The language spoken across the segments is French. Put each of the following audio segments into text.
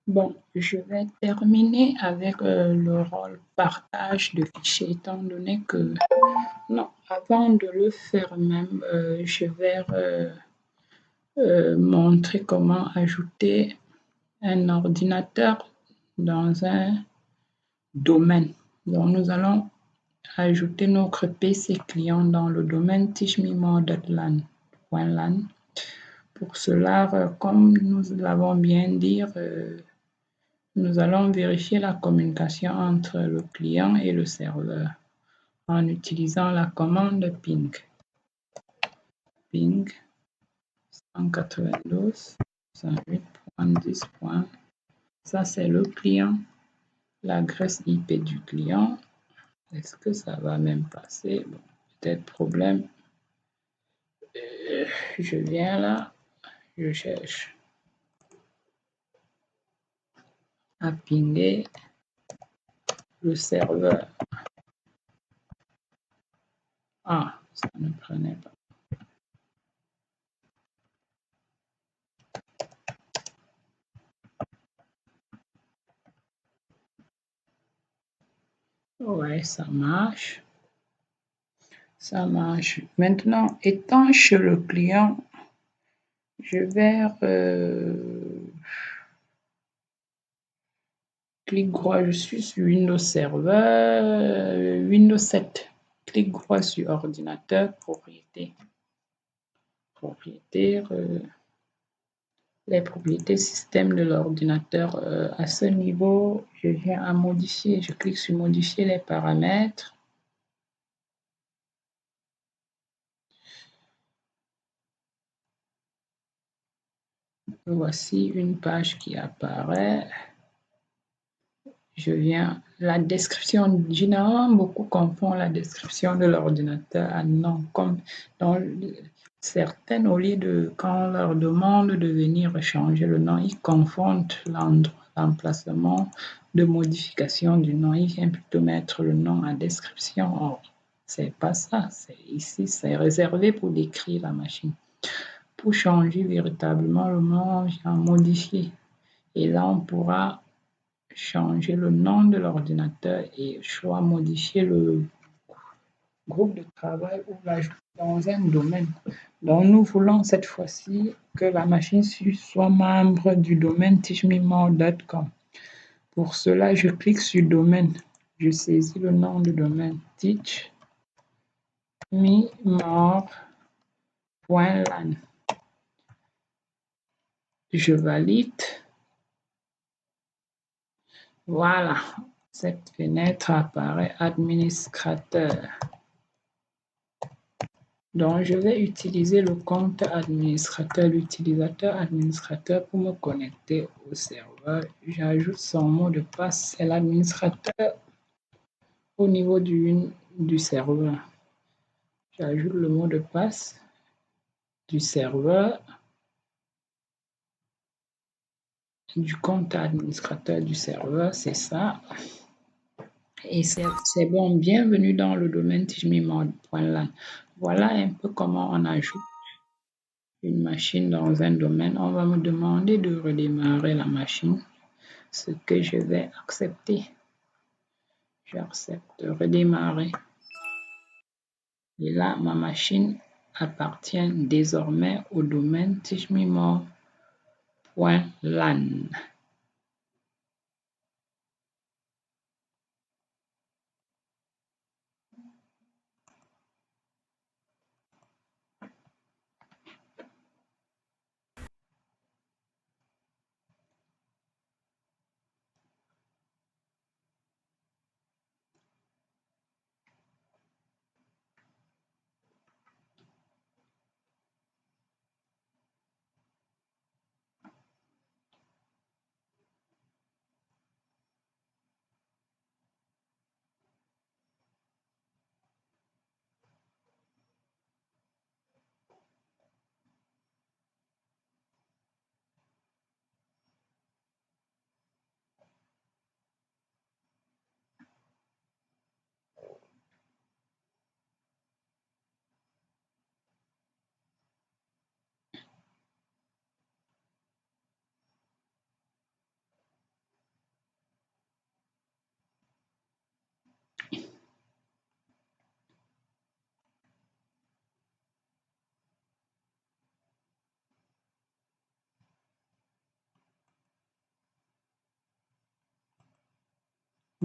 Bon, je vais terminer avec le rôle partage de fichiers, étant donné que, non, avant de le faire même, je vais montrer comment ajouter un ordinateur dans un domaine. Donc, nous allons ajouter notre PC client dans le domaine teachmemore.lan. Pour cela, comme nous l'avons bien dit, nous allons vérifier la communication entre le client et le serveur en utilisant la commande ping. Ping 192.168.10. Ça, c'est le client, l'adresse IP du client. Est-ce que ça va même passer? Bon, peut-être problème. Je viens là, je cherche à pinguer le serveur. Ah, ça ne prenait pas. Ouais, ça marche. Ça marche. Maintenant, étant chez le client, je vais clic droit, je suis sur Windows Server, Windows 7. Clic droit sur ordinateur, propriété. Les propriétés système de l'ordinateur. À ce niveau, je viens à modifier, je clique sur modifier les paramètres. Voici une page qui apparaît. Je viens, la description, généralement beaucoup confondent la description de l'ordinateur à nom, comme dans certaines, au lieu de, quand on leur demande de venir changer le nom, ils confondent l'emplacement de modification du nom. Ils viennent plutôt mettre le nom en description. Or, c'est pas ça. Ici, c'est réservé pour décrire la machine. Pour changer véritablement le nom, j'ai modifié. Et là, on pourra changer le nom de l'ordinateur et soit modifier le groupe de travail ou l'ajouter dans un domaine. Donc, nous voulons cette fois-ci que la machine soit membre du domaine teachmemore.com. Pour cela, je clique sur domaine. Je saisis le nom du domaine teachmemore.lan. Je valide. Voilà, cette fenêtre apparaît administrateur. Donc, je vais utiliser le compte administrateur, l'utilisateur administrateur pour me connecter au serveur. J'ajoute son mot de passe, c'est l'administrateur au niveau du serveur. J'ajoute le mot de passe du serveur, du compte administrateur du serveur, c'est ça. Et c'est bon, bienvenue dans le domaine teachmemore.lan. Voilà un peu comment on ajoute une machine dans un domaine. On va me demander de redémarrer la machine, ce que je vais accepter. J'accepte de redémarrer. Et là, ma machine appartient désormais au domaine teachmemore.lan.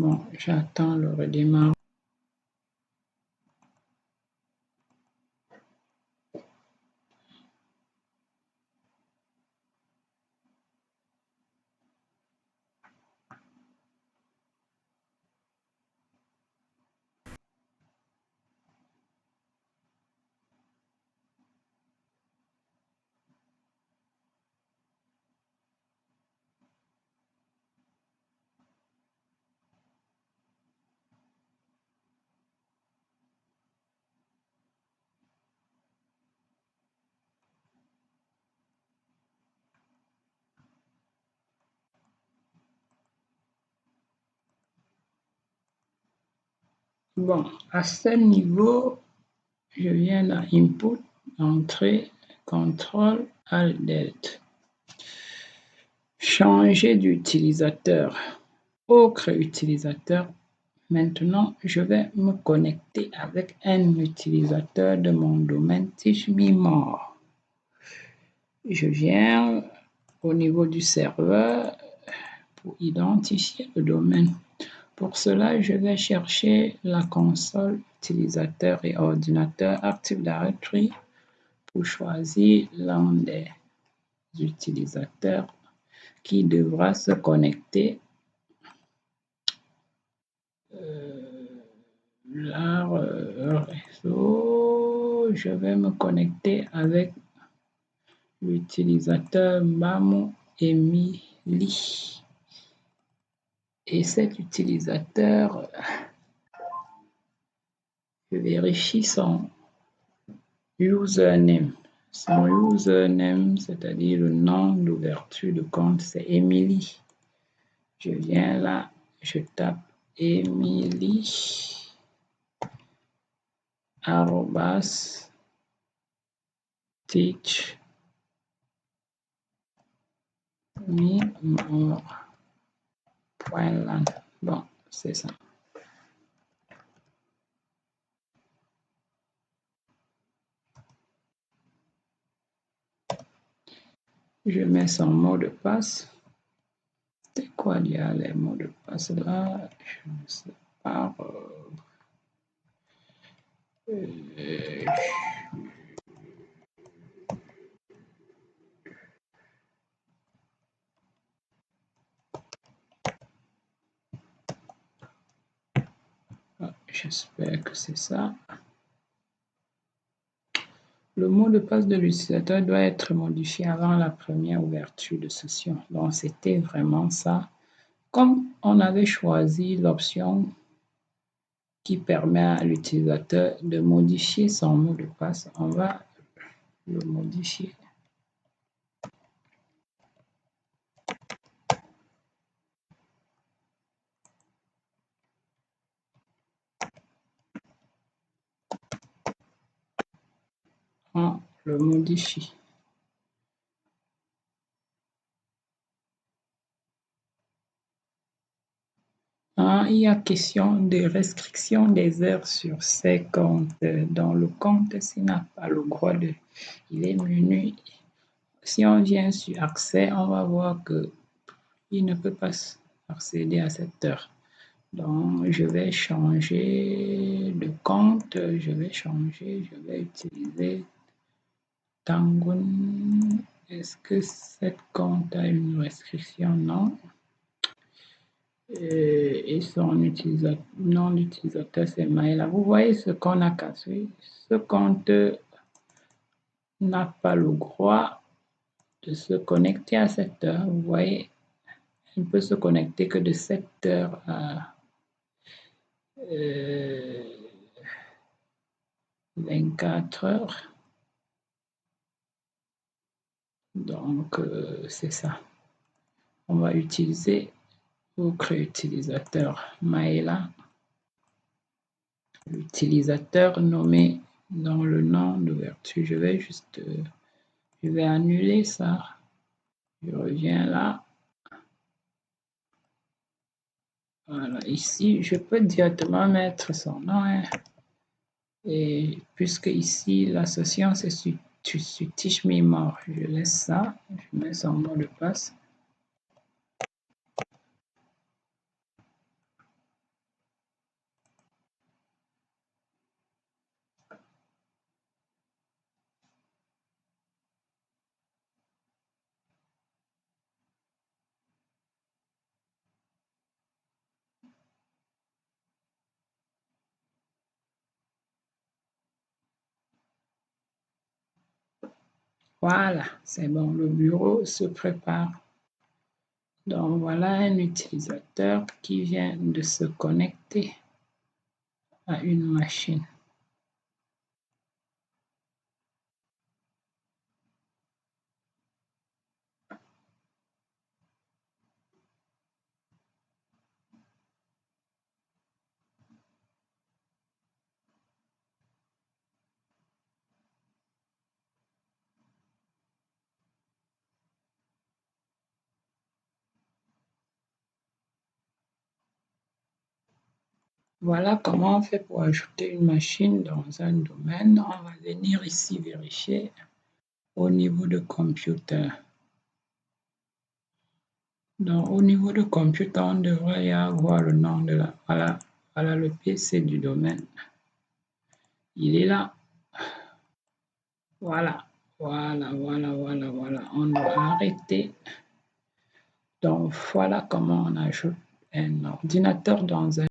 Bon, j'attends le redémarrage. Bon, à ce niveau, je viens dans Input, Entrée, Contrôle, Alt Delete. Changer d'utilisateur. Autre utilisateur. Maintenant, je vais me connecter avec un utilisateur de mon domaine TeachMeMore. Je viens au niveau du serveur pour identifier le domaine. Pour cela, je vais chercher la console utilisateur et ordinateur Active Directory pour choisir l'un des utilisateurs qui devra se connecter. Réseau, je vais me connecter avec l'utilisateur Mamo Emily. Et cet utilisateur, je vérifie son username. Son username, c'est-à-dire le nom d'ouverture de compte, c'est Emily. Je viens là, je tape Emily @teachmemore.land. Bon, c'est ça. Je mets son mot de passe. C'est quoi il y a les mots de passe là? Je ne sais pas. J'espère que c'est ça. Le mot de passe de l'utilisateur doit être modifié avant la première ouverture de session. Donc, c'était vraiment ça. Comme on avait choisi l'option qui permet à l'utilisateur de modifier son mot de passe, on va le modifier. On le modifie. Il y a question de restriction des heures sur ces comptes. Dans le compte, s'il n'a pas le droit de... Il est menu. Si on vient sur accès, on va voir que il ne peut pas accéder à cette heure. Donc, je vais changer de compte. Je vais utiliser Tangoon. Est-ce que cette compte a une restriction? Non. Et son nom d'utilisateur, c'est Maëla. Vous voyez ce qu'on a cassé. Ce compte n'a pas le droit de se connecter à cette heure. Vous voyez, il ne peut se connecter que de 7 heures à 24 heures. Donc, c'est ça. On va utiliser autre utilisateur Maëla. L'utilisateur nommé dans le nom d'ouverture. Je vais annuler ça. Je reviens là. Voilà, ici, je peux directement mettre son nom. Et puisque ici, l'association, c'est sur TeachMeMore. Je laisse ça. Je mets son mot de passe. Voilà, c'est bon, le bureau se prépare. Donc voilà un utilisateur qui vient de se connecter à une machine. Voilà comment on fait pour ajouter une machine dans un domaine. On va venir ici vérifier au niveau de computer. Donc, au niveau de computer, on devrait y avoir le nom de la... Voilà le PC du domaine. Il est là. Voilà. On doit arrêter. Donc, voilà comment on ajoute un ordinateur dans un